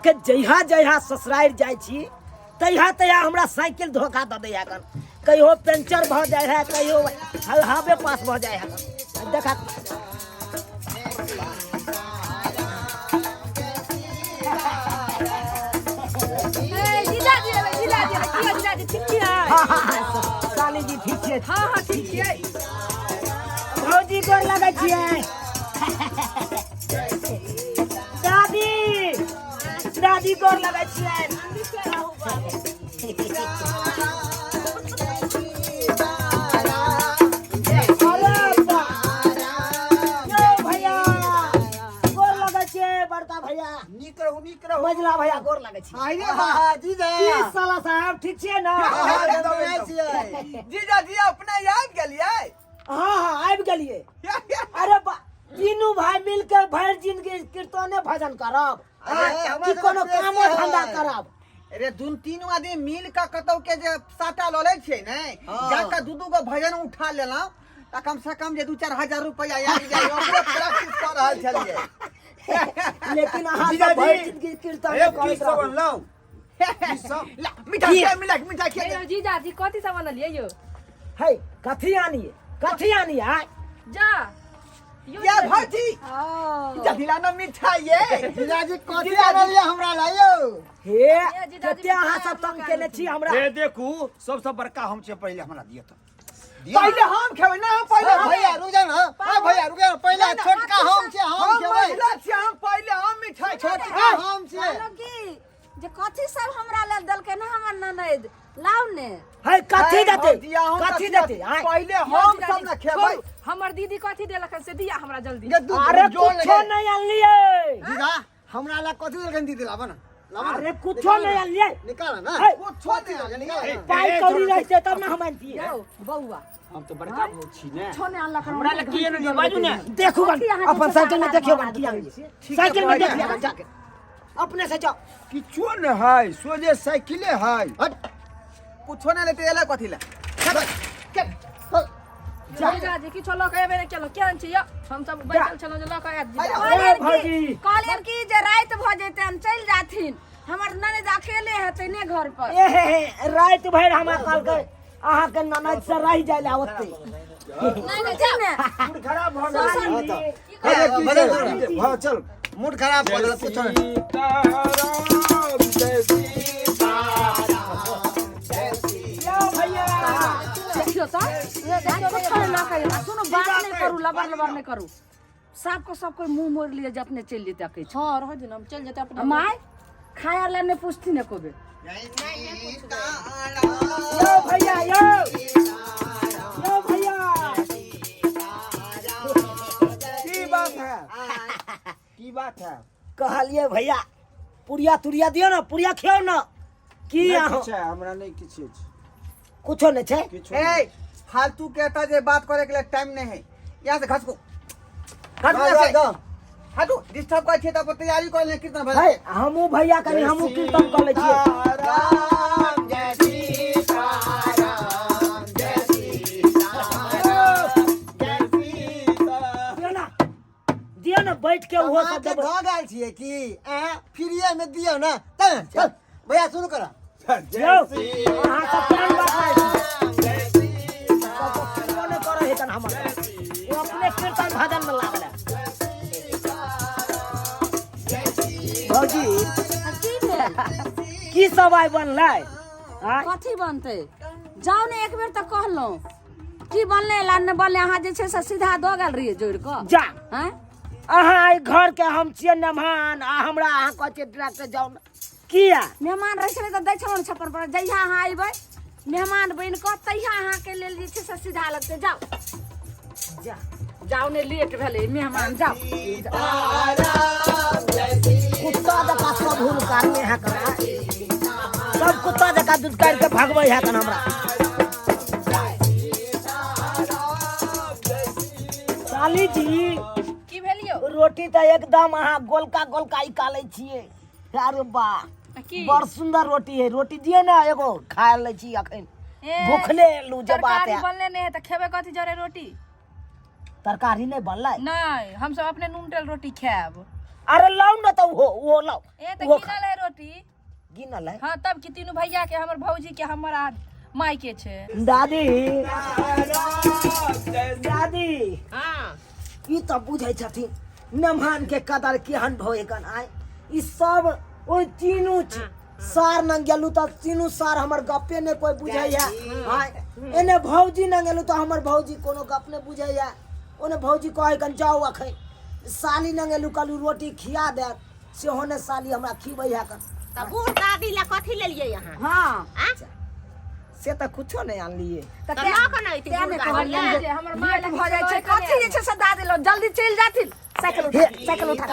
के जहिया जहिया ससुराल जाय छी तहिया तहिया हमरा साइकिल धोखा दे दैया कन कहियो पंचर भ जाय है कहियो हावे पास भ जाय है देखा साली जी ठीक छै हाँ हाँ ठीक छै भौजी गोर लगै छियै दादी दादी गोर लगै छियै मजला भैया गोर लगै छी साला साहब ठीक छियै ना जीजा जी अपने आबि गेलियै हाँ आबि गेलियै अरे तीनू भाई मिल के भरि जिंदगी कीर्तने भजन करब कि कोनो कामो धंधा करब अरे तीनू आदमी मिल के कतौ के जे साटा ल लै छै ने जाके दू दू गो भजन उठा लेलौं त कम से कम जे 2-4 हजार रुपया आबि जाय ओकरे प्रैक्टिस कर रहल छलियै लेकिन अहाँ सब भरि जिंदगी कीर्तन करैत रहलौ मिठाई मिठाई हे जीजा जी कथि सब बनलियै यो है कथी आनिए जा या भौजी जदिला न मिठाई ये जीजा जी कथि आनलियै हमरा ला यो हे जते अहाँ सब तंग केने छी हमरा हे देखू सबसे बड़का हम छै पहिले हमरा दिय त पहिले हम खेबै ना हम पहिले भैया रुक जा ना भैया रुक जा पहिले छोटका हम छै हम खेबै हम पहिले हम मिठाई छोटका हम छै जे कथि सब हमरा ले दलके ना हमर ननद लाउ ने है कथी देते पहिले हम सब न खेबै हमर दीदी कथि देलक से दिया हमरा जल्दी अरे कुछो नहीं आनलिए दीदा हमरा ला कथि देलकन दीदी लाबा ना अरे कुछो नहीं आनलिए निकाल ना कुछो नहीं निकाल पाई कौड़ी रहते तब ना हम आनतिए बौआ हम तो बड़का बहुत छी ने छोने अनलक हमरा ला किए न बाजू ने देखो अपन साइकिल में देखियो की आनिए साइकिल में देख लिया जाके अपने से जाओ किछो न है सोजे साइकिले है हट कुछो नहीं लेते एला कथि ला जीजा जी किछो लक एबे ने केलो केहन छी यो हम सब बैठल छलो जे लक आयत भौजी कहलियन की जे रात भ जेते हम चल जाथिन हमर ननद अकेले हेतै ने घर पर ए रात भर हमरा काल के अहाँ के ननद से रह जाय ला ओते नहीं जाने मूड खराब भ गेल हां चल मूड खराब भ गेल पूछो देखियो त कुछ ना कहियो सुनो बात नहीं करू लबर नहीं करू सबको सब कोई मुंह मोड़ लिए जे अपने चल जेते अके हां रह दिन हम चल जेते अपने माय खाया ले ने पूछती ने कोबे यो भैया की बात है कहलिए भैया पुरिया तुरिया दियो ना पुरिया खियो ना की अच्छा हमरा नहीं किछ कुछो नहीं छै ए फालतू कहता जे बात करे के लिए टाइम नहीं है यहां से घसको हटो डिस्टर्ब कर छै त तैयारी कर ले कीर्तन भजन है हमहू भैया कनी हमहू कीर्तन कर ले छियै राम जय सीताराम जय सीताराम जय सीता दियो ना बैठ के ओहो सब देबै भ गेल छियै की फ्रीए में दियो ना चल भैया शुरू करा यो अहाँ सब प्लान बात जय सीताराम कोने करे है तन हमर वो अपने कीर्तन भजन में लागल है भौजी की सब आइ बनलै कथि बनते जाओ ने एक बेर त कहलो की बनले ला ने बनले अहाँ जे छै से सीधा द गेल रहिए जोड़ के जा हैं अहाँ आई घर के हम छियै मेहमान आ हमरा अहाँ कहै छियै डायरेक्ट जाउ ना किया मेहमान रह छले त दै छलो छप्पर पर जइहा अहाँ आइबै मेहमान बन के तइहा अहाँ के लेल जे छै से सीधा लगते जाओ जा जाओ ने लेट भेले मेहमान जाओ कुत्ता जका सब हुल काटने है करा सब कुत्ता जका दूध काट के भगबै है कन हमरा साली जी की भेलियो रोटी त एकदम अहाँ गोलका गोलका निकालै छियै अरे वाह बड़ सुंदर रोटी है रोटी दिए ना एगो खा ले छी अखन भूखले लू जे बात है बनले नहीं है त खेबे कथि जरे रोटी तरकारी नहीं बनलै नहीं हम सब अपने नून तेल रोटी खाएब अरे लाओ ना तो वो लाओ ए तो वो गिनल है रोटी गिनल है। हां तब की तीनों भैया के हमर भौजी के हमरा माई के छे। दादी दादी हां ई तो बुझै छथिन मेहमान के कदर केहन भए गन आय ई सब ओ तीनू सार न गेलू त तीनू सार हमर गप्पे ने कोई बुझैया आय एने भौजी न गेलू त हमर भौजी कोनो गप ने बुझैया ओने भौजी कहै गन जाओ अखै साली न गेलू कलू रोटी खिया दे सेहो ने साली हमरा खिबैया कन त बूढ़ दादी ला कथि लेलियै यहाँ? हां से त कुछो नै आनलिए त ना कनैति बूढ़ दादी ला। हमर माई के भ जाय छै कथि जे छै से दादी लो जल्दी चल जाथिन साइकिल उठा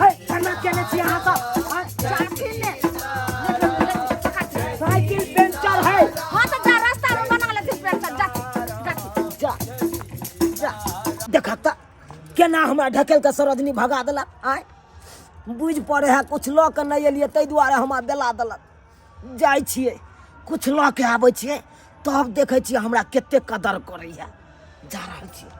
हे खाना केने छी अहाँ सब जाथिन ने साइकिल पंचर है। हां तो जा रास्ता में बना लेथिन पेंटर जाथिन जा जा देखा त केना हमरा ढकेल के सरदनी भगा देलक आय बुझ पड़े है कुछ ल के नहीं एलिए तै दुआरे हमरा बेला देलक जाय छियै कुछ ल के आबै छियै तब देखै छियै हमरा केते कदर करैया जा रहल छियै।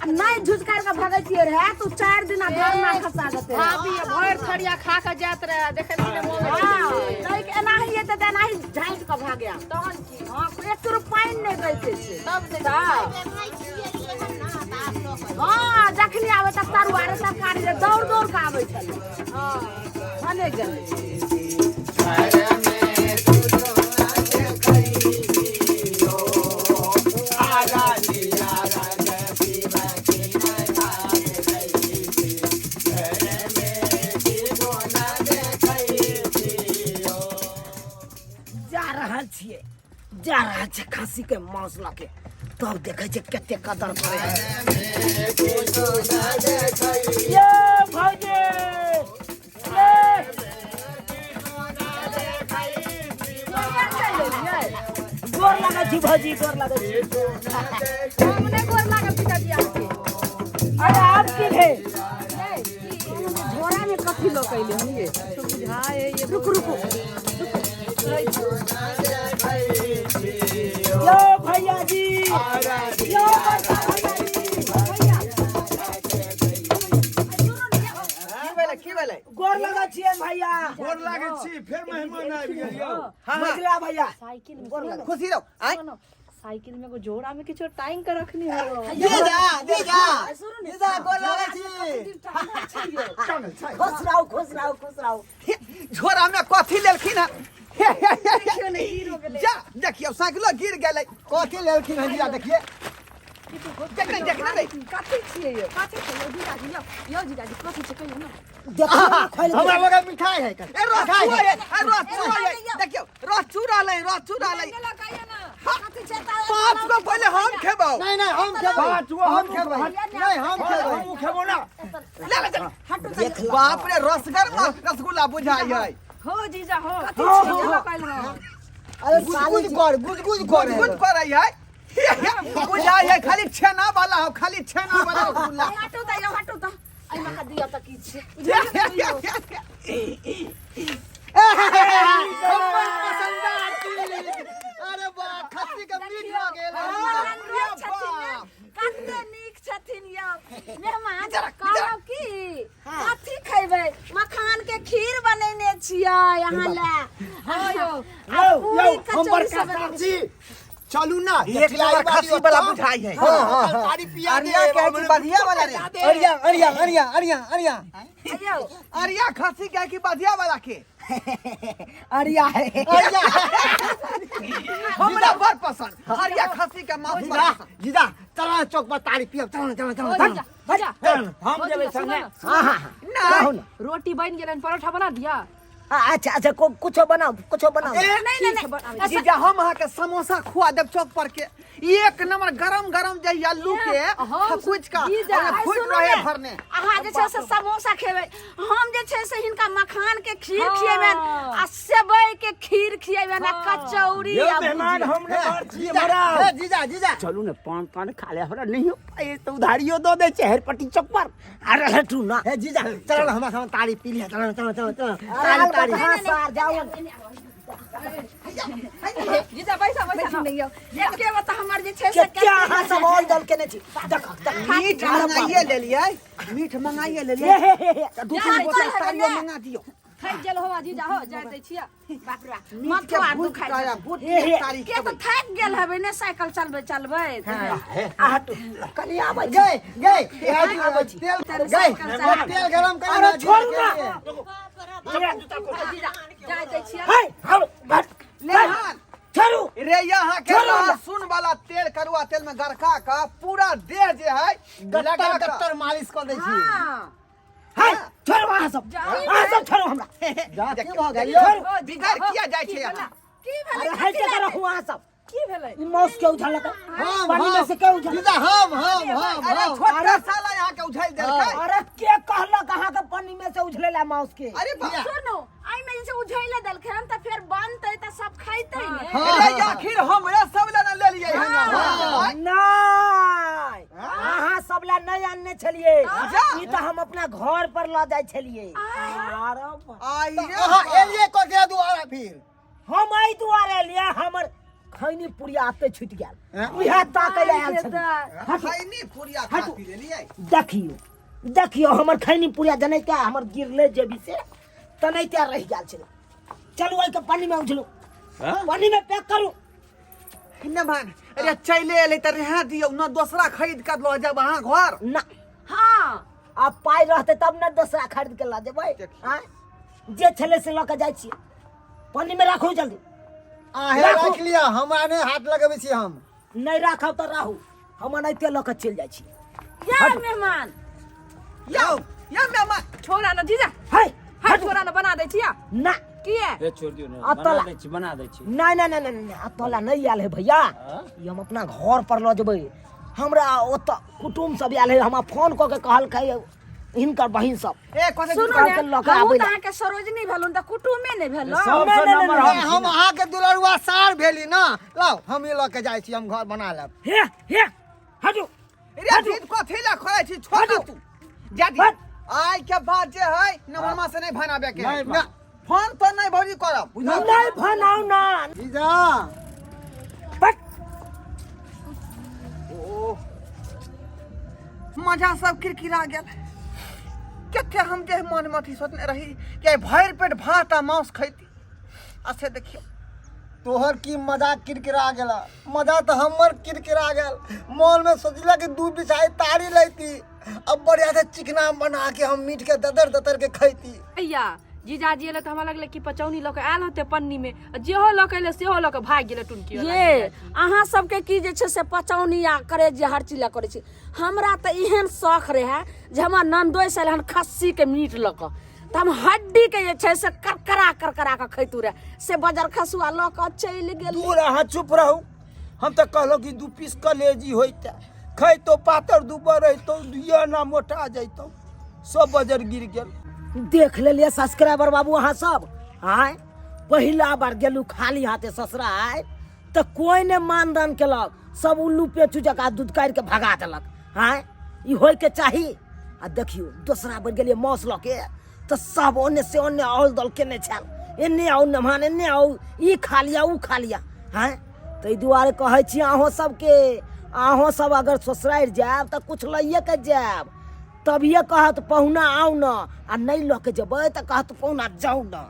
नहीं झुझकार का भागे छिए रे तू 4 दिन घर ना खसा देते भाभी भर खड़िया खा के जात रहे देखे ने मुंह में नहीं के एनाही ये त एनाही झांट के भागया तहन की हां एक रुपया नहीं दैते छै तब से नहीं छिए ना त आप लोग हां जखनी आवे त तरुआरे सरकारी रे दौड़ दौड़ के आवे छले हां भने गेले जा रहा छै खासी के मांस लाके तब देखे छै केते कदर करे ये भौजी गोर लगा छी भौजी गोर लगा छी हमने गोर लगा पिता जी आपके अरे आप की है झोरा में कथी लो कैले हम ये बुझाए ये रुक यो भैया जी यो भैया की भेलै गोर लगा छिए भैया गोर लागे छी फेर मेहमान आबि गेलियो। मजला भैया साइकिल में गोर लगा खुशी रहो आय साइकिल में को जोड़ा में किछो टाइम के रखनी हो दे जा गोर लागे छी खुश रहो झोरा में कथी लेलखिन जा देखियो साइकिलो गिर गेलै कथी लेलखिन हजिया देखिए देखने नहीं कथी छिए यो कथी छिए यो जीजाजी कथी छै कहियो ना देखो खोल हमरा लगे मिठाई है का ए रस चूरा देखियो रस चूरा ले कथी छै पांच को पहले हम खेबो नहीं हम खेबै हम खेबै नहीं हम खेबै हम खेबो ना ले बाप रे रसगर में रसगुल्ला बुझाई है हो जीजा हो कथी छिए कहल हो अरे गुज कर है बुझाई है खाली छेना वाला हो खाली छेना वाला रसगुल्ला हटो त आई मका दिया त की छै अरे वाह खस्सी का मीट हो गेल कते नीक छथिन यो मेहमान कहब की कथी खैबै मखान के खीर बनेने छियै यहाँ ले हो यो हम बड़का छी चलू ना एक नंबर खस्सी वाला बुझाई है। पानी पिया दे अरिया के की बढ़िया वाला रे। अरिया अरिया अरिया अरिया अरिया अरिया खस्सी के की बढ़िया वाला के अरिया है हमरा बड़ पसंद अरिया खस्सी के मांस बड़ पसंद। जीजा चला चौक पर तारी पिया चला चला चला भजा भजा हम जब संगे हाँ हाँ ना रोटी बन गेलन परोठा बना दिया अच्छा अच्छा कुछ बनाओ नहीं जीजा हम अहाँ के समोसा खुआ देब चौक पर के एक नंबर गरम गरम जे आलू के कुछ का फुट रहे भरने अहाँ जे छै से समोसा खेबै हम जे छै से हिनका मखान के खीर खिएबै आ सेवई के खीर खिएबै ना कचौड़ी यो आ मेहमान हमने बार छी जीजा हमारा जीजा जीजा चलू ना पान पान खा ले हमरा नहीं हो पाए तो उधारियो दो दे चेहर पट्टी चौक पर अरे हटू ना ए जीजा चला हमारे साथ तारी पी लिया चला चला चला चला तारी हाँ सार जाओ जीजा पैसा पैसा नहीं हो के बता हमर जे छै से क्या हाँ सब ऑयल डाल के नहीं देख मीठ मंगाइए ले लिए मीठ मंगाइए ले लिए दू तीन बोतल तारियो मंगा दियो थक गेल हो जीजा हो जाय दै छियै बाप रे मत के खार भूत खाय काया भूत तारी के तो थक गेल हबे ने साइकिल चलबै हटू कनी आबै गए गए तेल गए तेल गरम कर अरे छोड़ू ना जीजा जाय दै छियै हाय हम बट लेहान छोड़ू रे यहाँ के छोड़ो ना। लहसुन वाला तेल करुआ तेल में गरका का पूरा देह जे है लगा गट्टर का गट्टर मालिश कर दे छी हां हाय छोड़ो वहाँ सब छोड़ो हमरा जा की भ गेल बिगाड़ किया जाय छै यहाँ की अरे भेलै हाय के करो वहाँ सब की भेलै ई मौस के उछल लगा हम पानी में से के उछल जीजा हम अरे छोटा साला यहाँ के उछल देलकै अरे के कहलक अहाँ के पानी में से उछले ला मौस के अरे बा सुनो आई में जैसे उझैले देलखै हम त फेर बनतै त सब खैतै ने अरे आखिर हमरा सब ला ले लिए यहाँ नहीं अहाँ सब ला नहीं आनने छलिए ई तो हम अपना घर पर ला जाय छलिए अरे आई हां एलिए को दे दुआरा फिर हम आई दुआरे लिए हमर खैनी पुरी आते छूट गेल उहे ताकै ले आयल छलिए खैनी पुरिया खा पी लेलिए देखियो देखियो हमर खैनी पुरिया जनै क्या हमर गिरले जेबी से तनैते रह गेल छल चलू आई के पानी में उछलू पानी में पैक करू न मान अरे चले एले त रहा दियो न दूसरा खरीद कर लो जब वहां घर ना हां अब पाई रहते तब न दूसरा खरीद के ला देबै हां जे छले से ल के जाय छी पानी में राखू जल्दी आहे रख लिया हमरा ने हाथ लगबै छी हम नहीं राखब तो राहू हम अनैते ल के चल जाय छी या मेहमान यो या मेहमान छोरा न जीजा हाय हाय छोरा न बना दै छियै ना किए ए छोड़ दियो ना अतला। बना दे छी नहीं नहीं नहीं नहीं अतला नहीं आयल है भैया ये हम अपना घर पर ल जेबै हमरा ओत कुटुम सब आयल है हम फोन क के कहलकै हिनकर बहिन सब ए कोसे सुनो दुकान ने के लऽ के हमहूँ आबै त ला। अहाँके सरोजनी भेलहुँ त कुटुमे ने भेलहुँ सब नहीं, नहीं, नंबर नहीं, हम हम अहाँ के दुलरुआ सार भेली ना लाओ हम ही ल के जाय छी हम घर बना लेब हे हटू रे जीत को थैला खोलै छी छोड़ दे तू जादी हट। आई के बाद जे है न मामा से नहीं भनाबे के नहीं, ना। फोन तो नहीं भौजी करब बुझल नहीं भनाऊ ना जीजा बट मजा सब किरकिरा गेल कते हम जे मन मथी सोचने रही कि भर पेट भात आ मांस खैती आ से देखियो तोहर की मजाक किरकिरा गेला मजा तो हमर किरकिरा गेल मॉल में सोचला कि दू बिछाई तारी लेती अब बढ़िया से चिकना बना के हम मीट के ददर के खैती भैया जीजाजी एले त हमरा लगले कि पचौनी लऽ के आयल होते पन्नी में जेहो लऽ के एले सेहो लऽ के भाग गेले टुनकी ये अहाँ सबके की जे छै से पचौनी आ करे जे हर चीज ला करे छी हमरा त एहन शौक रहे जे हमर नंदोइ से हन खस्सी के मीट लऽ के त हम हड्डी के जे छै से करकरा के खैतू रहे से बजर खसुआ लऽ के चल गेल दूर अहाँ चुप रहू हम तो कहलो कि 2 पीस कलेजी होइते खैतो पातर दुबर रहितो दुइया ना मोटा जइतो सब बजर गिर गेल देख लेलिए सब्सक्राइबर बाबू अहाँ सब आय पहिला बार गेलू खाली हाथे ससुरा आय तो कोई ने मानदान केलक सब उल्लू पेचू जका दूध काट के भगा देलक आय ई होय के चाही आ देखियो दूसरा बार गेलिए मौस लऽ के तो सब ओने से ओने औल दल केने छल एने आउ नमान एने आउ ई खा लिया ऊ खा लिया आय ताहि दुआरे कहै छी अहों सबके अहों सब अगर ससुरारि जायब तऽ कुछ लइए के जायब तभिए कहत पहुना आउ न आ नहीं लऽ के जेबै तऽ कहत पहुना जाउ न।